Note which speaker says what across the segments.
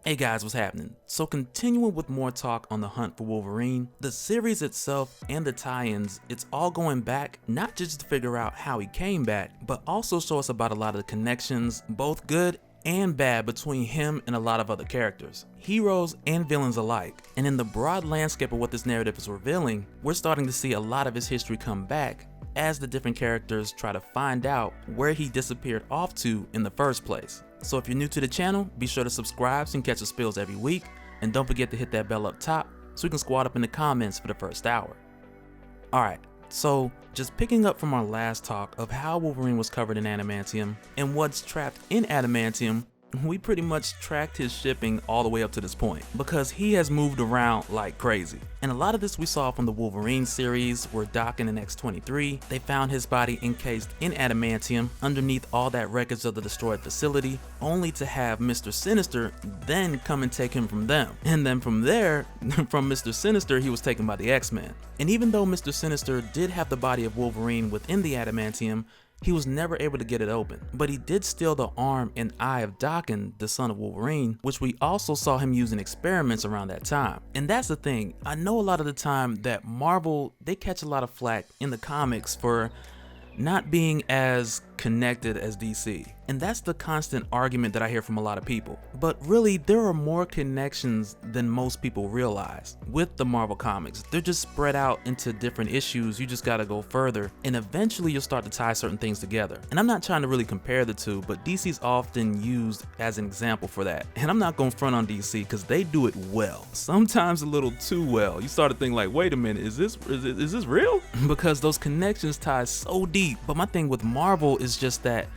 Speaker 1: Hey guys, what's happening? So continuing with more talk on the Hunt for Wolverine, the series itself and the tie-ins, it's all going back, not just to figure out how he came back, but also show us about a lot of the connections, both good and bad, between him and a lot of other characters, heroes and villains alike. And in the broad landscape of what this narrative is revealing, we're starting to see a lot of his history come back as the different characters try to find out where he disappeared off to in the first place. So if you're new to the channel, be sure to subscribe so you can catch the spills every week, and don't forget to hit that bell up top so we can squad up in the comments for the first hour. Alright, so just picking up from our last talk of how Wolverine was covered in adamantium and what's trapped in adamantium, we pretty much tracked his shipping all the way up to this point because he has moved around like crazy. And a lot of this we saw from the Wolverine series, where Doc in the X-23, they found his body encased in adamantium underneath all that wreckage of the destroyed facility, only to have Mr. Sinister then come and take him from them. And then from there, from Mr. Sinister, he was taken by the X-Men. And even though Mr. Sinister did have the body of Wolverine within the adamantium, he was never able to get it open, but he did steal the arm and eye of Daken, the son of Wolverine, which we also saw him use in experiments around that time. And that's the thing, I know a lot of the time that Marvel, they catch a lot of flack in the comics for not being as connected as DC. And that's the constant argument that I hear from a lot of people. But really, there are more connections than most people realize with the Marvel comics. They're just spread out into different issues. You just gotta go further, and eventually you'll start to tie certain things together. And I'm not trying to really compare the two, but DC's often used as an example for that. And I'm not gonna front on DC because they do it well. Sometimes a little too well. You start to think like, wait a minute, is this real? Because those connections tie so deep. But my thing with Marvel is just that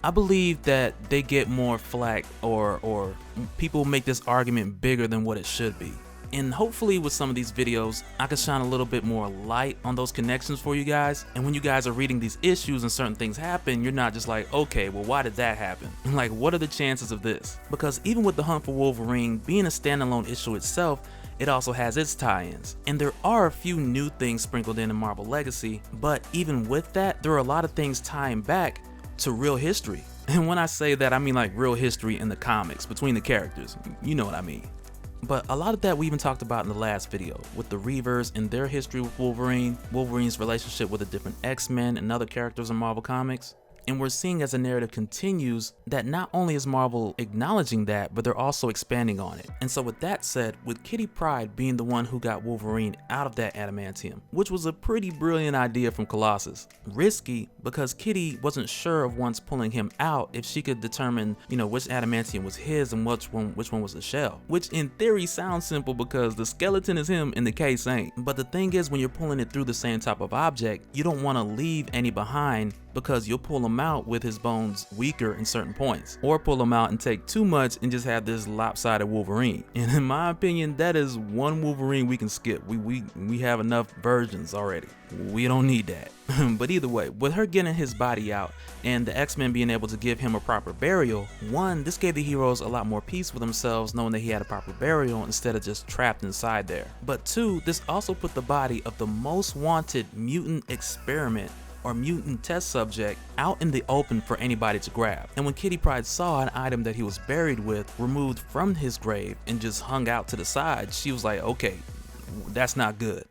Speaker 1: I believe that they get more flack, or people make this argument bigger than what it should be. And hopefully with some of these videos, I can shine a little bit more light on those connections for you guys. And when you guys are reading these issues and certain things happen, you're not just like, okay, well, why did that happen? And like, what are the chances of this? Because even with the Hunt for Wolverine being a standalone issue itself, it also has its tie-ins. And there are a few new things sprinkled in Marvel Legacy, but even with that, there are a lot of things tying back to real history. And when I say that, I mean like real history in the comics between the characters. You know what I mean. But a lot of that we even talked about in the last video with the Reavers and their history with Wolverine, Wolverine's relationship with the different X-Men and other characters in Marvel Comics. And we're seeing as the narrative continues that not only is Marvel acknowledging that, but they're also expanding on it. And so with that said, with Pryde being the one who got Wolverine out of that adamantium, which was a pretty brilliant idea from Colossus. Risky because Kitty wasn't sure of once pulling him out if she could determine, which adamantium was his and which one was the shell. Which in theory sounds simple because the skeleton is him and the case ain't. But the thing is, when you're pulling it through the same type of object, you don't want to leave any behind, because you'll pull him out with his bones weaker in certain points, or pull him out and take too much and just have this lopsided Wolverine. And in my opinion, that is one Wolverine we can skip. We have enough versions already. We don't need that. But either way, with her getting his body out and the X-Men being able to give him a proper burial, one, this gave the heroes a lot more peace with themselves knowing that he had a proper burial instead of just trapped inside there. But two, this also put the body of the most wanted mutant experiment or mutant test subject out in the open for anybody to grab. And when Pryde saw an item that he was buried with removed from his grave and just hung out to the side, she was like, okay, that's not good.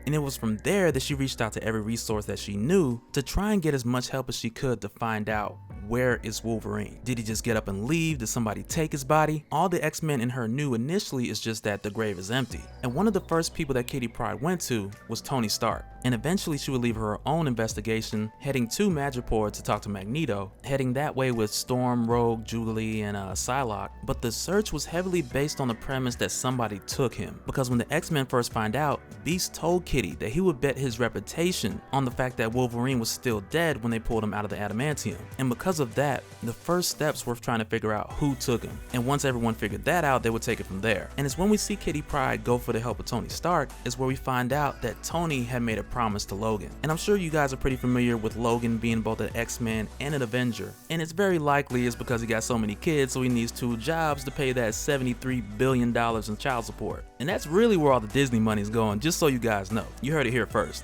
Speaker 1: And it was from there that she reached out to every resource that she knew to try and get as much help as she could to find out, where is Wolverine? Did he just get up and leave? Did somebody take his body? All the X-Men and her knew initially is just that the grave is empty. And one of the first people that Pryde went to was Tony Stark. And eventually she would leave her own investigation, heading to Madripoor to talk to Magneto, heading that way with Storm, Rogue, Jubilee, and Psylocke. But the search was heavily based on the premise that somebody took him. Because when the X-Men first find out, Beast told Kitty that he would bet his reputation on the fact that Wolverine was still dead when they pulled him out of the adamantium. And because of that, the first steps were trying to figure out who took him. And once everyone figured that out, they would take it from there. And it's when we see Pryde go for the help of Tony Stark is where we find out that Tony had made a promise to Logan. And I'm sure you guys are pretty familiar with Logan being both an X-Man and an Avenger. And it's very likely it's because he got so many kids, so he needs 2 jobs to pay that $73 billion in child support. And that's really where all the Disney money is going, just so you guys know. You heard it here first.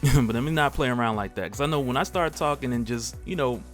Speaker 1: But let me not play around like that, because I know when I start talking and just,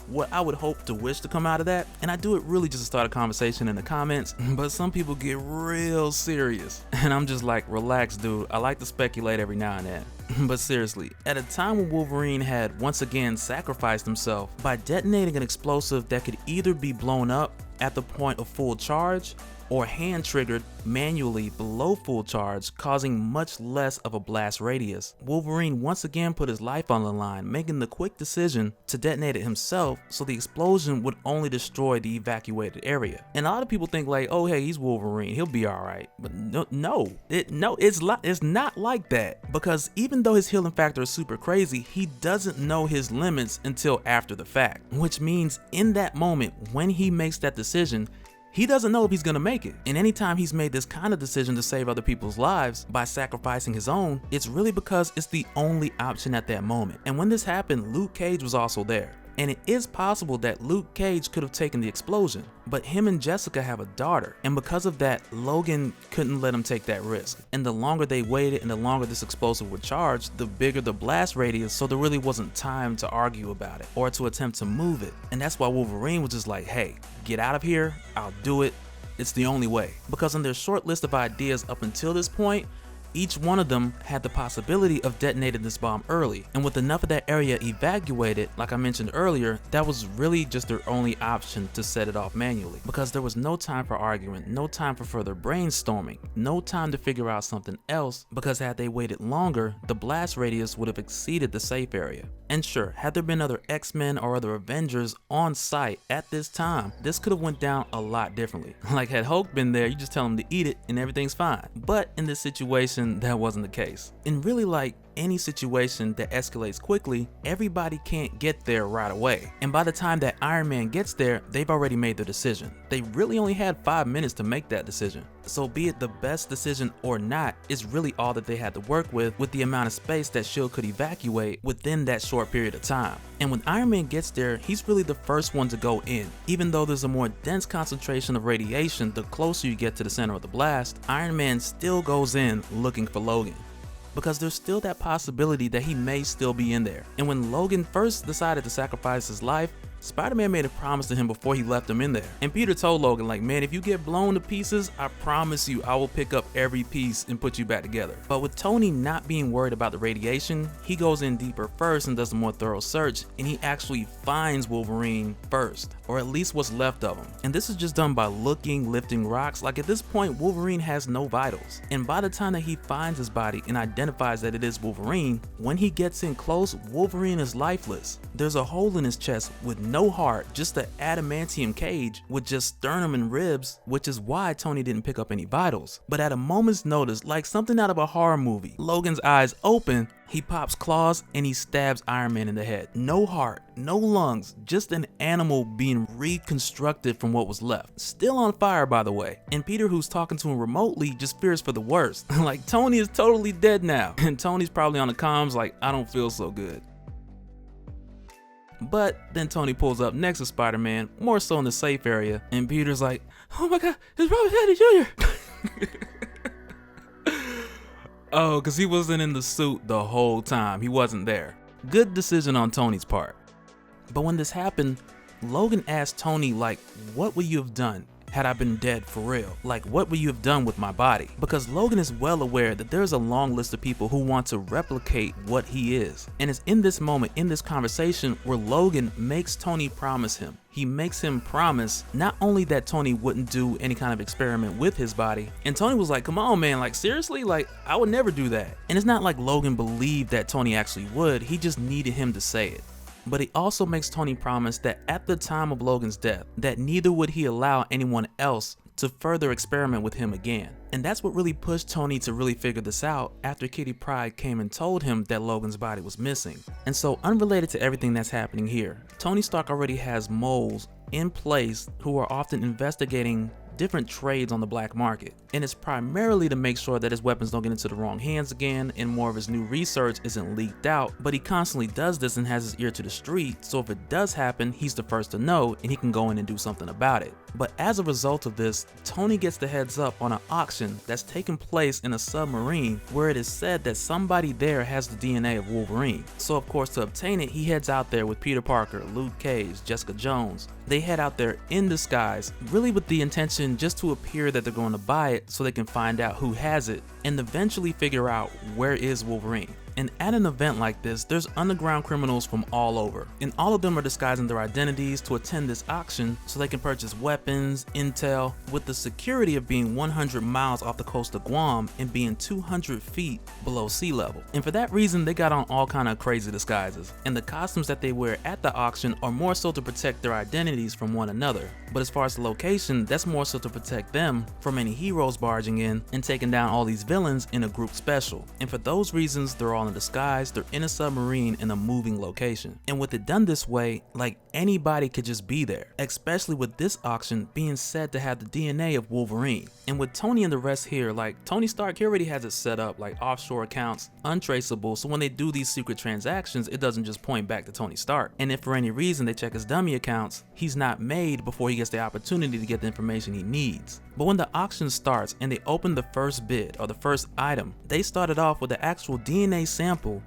Speaker 1: what I would hope to wish to come out of that, and I do it really just to start a conversation in the comments, but some people get real serious. And I'm just like, relax, dude. I like to speculate every now and then. But seriously, at a time when Wolverine had once again sacrificed himself by detonating an explosive that could either be blown up at the point of full charge or hand triggered manually below full charge, causing much less of a blast radius, Wolverine once again put his life on the line, making the quick decision to detonate it himself so the explosion would only destroy the evacuated area. And a lot of people think like, oh hey, he's Wolverine, he'll be alright. But it's not like that, because even though his healing factor is super crazy, he doesn't know his limits until after the fact, which means in that moment when he makes that decision, he doesn't know if he's gonna make it. And anytime he's made this kind of decision to save other people's lives by sacrificing his own, it's really because it's the only option at that moment. And when this happened, Luke Cage was also there. And it is possible that Luke Cage could have taken the explosion, but him and Jessica have a daughter, and because of that, Logan couldn't let him take that risk. And the longer they waited and the longer this explosive would charge, the bigger the blast radius, so there really wasn't time to argue about it or to attempt to move it. And that's why Wolverine was just like, hey, get out of here, I'll do it, it's the only way. Because on their short list of ideas up until this point, each one of them had the possibility of detonating this bomb early, and with enough of that area evacuated, like I mentioned earlier, that was really just their only option to set it off manually, because there was no time for argument, no time for further brainstorming, no time to figure out something else, because had they waited longer, the blast radius would have exceeded the safe area. And sure, had there been other X-Men or other Avengers on site at this time, this could have went down a lot differently. Like had Hulk been there, you just tell him to eat it and everything's fine. But in this situation, that wasn't the case. And really, like any situation that escalates quickly, everybody can't get there right away. And by the time that Iron Man gets there, they've already made their decision. They really only had 5 minutes to make that decision. So be it the best decision or not, is really all that they had to work with the amount of space that S.H.I.E.L.D. could evacuate within that short period of time. And when Iron Man gets there, he's really the first one to go in. Even though there's a more dense concentration of radiation the closer you get to the center of the blast, Iron Man still goes in looking for Logan, because there's still that possibility that he may still be in there. And when Logan first decided to sacrifice his life, Spider-Man made a promise to him before he left him in there. And Peter told Logan, like, man, if you get blown to pieces, I promise you I will pick up every piece and put you back together. But with Tony not being worried about the radiation, he goes in deeper first and does a more thorough search, and he actually finds Wolverine first, or at least what's left of him. And this is just done by looking, lifting rocks. Like at this point, Wolverine has no vitals. And by the time that he finds his body and identifies that it is Wolverine, when he gets in close, Wolverine is lifeless. There's a hole in his chest with no heart, just an adamantium cage with just sternum and ribs, which is why Tony didn't pick up any vitals. But at a moment's notice, like something out of a horror movie, Logan's eyes open, he pops claws and he stabs Iron Man in the head. No heart, no lungs, just an animal being reconstructed from what was left. Still on fire, by the way. And Peter, who's talking to him remotely, just fears for the worst. Like Tony is totally dead now. And Tony's probably on the comms like, I don't feel so good. But then Tony pulls up next to Spider-Man, more so in the safe area, and Peter's like, oh my god, it's Robert Downey Jr. Oh, because he wasn't in the suit the whole time. He wasn't there. Good decision on Tony's part. But when this happened, Logan asked Tony, like, what would you have done had I been dead for real? Like, what would you have done with my body? Because Logan is well aware that there's a long list of people who want to replicate what he is. And it's in this moment, in this conversation, where Logan makes Tony promise him. He makes him promise not only that Tony wouldn't do any kind of experiment with his body, and Tony was like, come on man, like seriously, like I would never do that. And it's not like Logan believed that Tony actually would, he just needed him to say it. But he also makes Tony promise that at the time of Logan's death, that neither would he allow anyone else to further experiment with him again. And that's what really pushed Tony to really figure this out after Kitty Pryde came and told him that Logan's body was missing. And so, unrelated to everything that's happening here, Tony Stark already has moles in place who are often investigating different trades on the black market. And it's primarily to make sure that his weapons don't get into the wrong hands again and more of his new research isn't leaked out, but he constantly does this and has his ear to the street, so if it does happen, he's the first to know and he can go in and do something about it. But as a result of this, Tony gets the heads up on an auction that's taking place in a submarine where it is said that somebody there has the DNA of Wolverine. So of course, to obtain it, he heads out there with Peter Parker, Luke Cage, Jessica Jones. They head out there in disguise, really with the intention just to appear that they're going to buy it so they can find out who has it and eventually figure out where is Wolverine. And at an event like this, there's underground criminals from all over, and all of them are disguising their identities to attend this auction so they can purchase weapons, intel, with the security of being 100 miles off the coast of Guam and being 200 feet below sea level. And for that reason, they got on all kind of crazy disguises, and the costumes that they wear at the auction are more so to protect their identities from one another. But as far as the location, that's more so to protect them from any heroes barging in and taking down all these villains in a group special. And for those reasons, they're all in disguise, they're in a submarine in a moving location. And with it done this way, like anybody could just be there, especially with this auction being said to have the DNA of Wolverine. And with Tony and the rest here, like Tony Stark, he already has it set up like offshore accounts, untraceable, so when they do these secret transactions, it doesn't just point back to Tony Stark. And if for any reason they check his dummy accounts, he's not made before he gets the opportunity to get the information he needs. But when the auction starts and they open the first bid or the first item, they started off with the actual DNA sample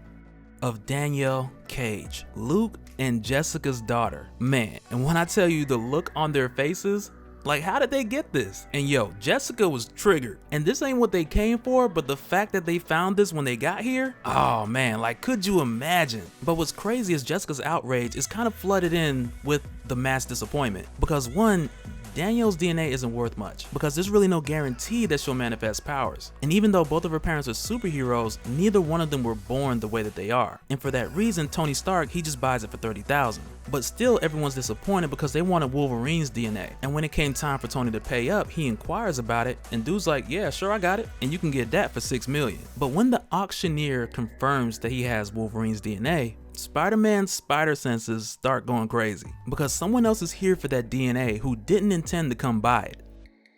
Speaker 1: of Danielle Cage, Luke and Jessica's daughter. Man, and when I tell you the look on their faces, like how did they get this? And yo, Jessica was triggered. And this ain't what they came for, but the fact that they found this when they got here, oh man, like could you imagine? But what's crazy is Jessica's outrage is kind of flooded in with the mass disappointment. Because one, Danielle's DNA isn't worth much because there's really no guarantee that she'll manifest powers. And even though both of her parents are superheroes, neither one of them were born the way that they are. And for that reason, Tony Stark, he just buys it for $30,000. But still, everyone's disappointed because they wanted Wolverine's DNA. And when it came time for Tony to pay up, he inquires about it and dude's like, yeah, sure, I got it. And you can get that for $6 million. But when the auctioneer confirms that he has Wolverine's DNA, Spider-Man's spider senses start going crazy because someone else is here for that DNA who didn't intend to come by it.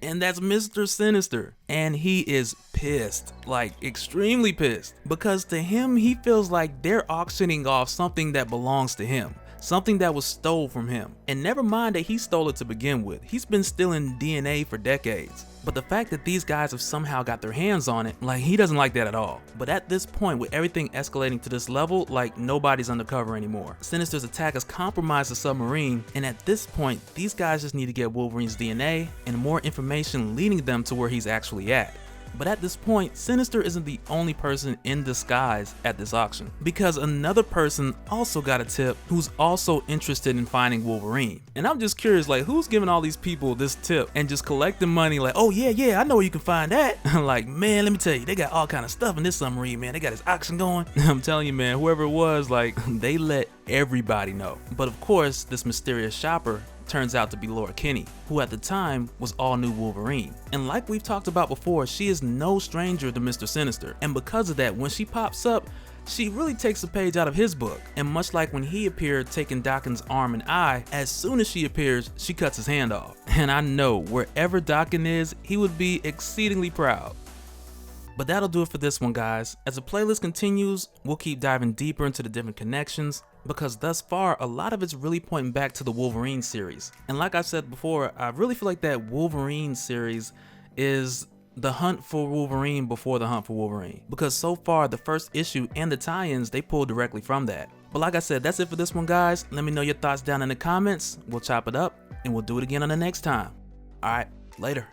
Speaker 1: And that's Mr. Sinister. And he is pissed, like extremely pissed, because to him, he feels like they're auctioning off something that belongs to him. Something that was stole from him. And never mind that he stole it to begin with. He's been stealing DNA for decades. But the fact that these guys have somehow got their hands on it, like he doesn't like that at all. But at this point, with everything escalating to this level, like nobody's undercover anymore. Sinister's attack has compromised the submarine, and at this point, these guys just need to get Wolverine's DNA and more information leading them to where he's actually at. But at this point, Sinister isn't the only person in disguise at this auction, because another person also got a tip who's also interested in finding Wolverine. And I'm just curious, like who's giving all these people this tip and just collecting money like, oh yeah, I know where you can find that. Like, man, let me tell you, they got all kind of stuff in this submarine, man. They got this auction going. I'm telling you, man, whoever it was, like they let everybody know. But of course, this mysterious shopper turns out to be Laura Kinney, who at the time was all new Wolverine. And like we've talked about before, she is no stranger to Mr. Sinister. And because of that, when she pops up, she really takes a page out of his book. And much like when he appeared taking Daken's arm and eye, as soon as she appears, she cuts his hand off. And I know wherever Daken is, he would be exceedingly proud. But that'll do it for this one, guys. As the playlist continues, we'll keep diving deeper into the different connections, because thus far, a lot of it's really pointing back to the Wolverine series. And like I said before, I really feel like that Wolverine series is the Hunt for Wolverine before the Hunt for Wolverine. Because so far, the first issue and the tie-ins, they pull directly from that. But like I said, that's it for this one, guys. Let me know your thoughts down in the comments. We'll chop it up, and we'll do it again on the next time. Alright, later.